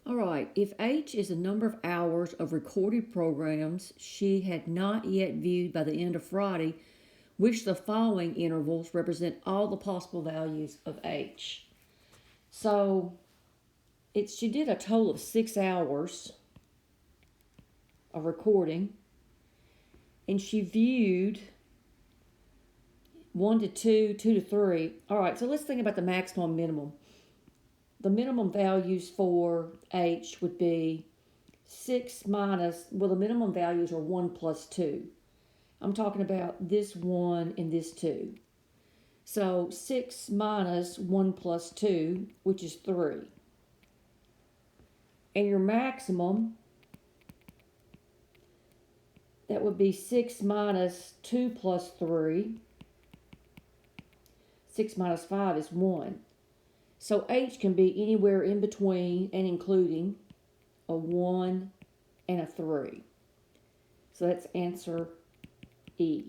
All right, if H is the number of hours of recorded programs she had not yet viewed by the end of Friday, which the following intervals represent all the possible values of H. So she did a total of 6 hours of recording, and she viewed 1 to 2, 2 to 3. All right, so let's think about the maximum and minimum. The minimum values for H would be 6 minus, well, the minimum values are 1 plus 2. I'm talking about this 1 and this 2. So 6 minus 1 plus 2, which is 3. And your maximum, that would be 6 minus 2 plus 3. 6 minus 5 is 1. So H can be anywhere in between and including a 1 and a 3. So that's answer E.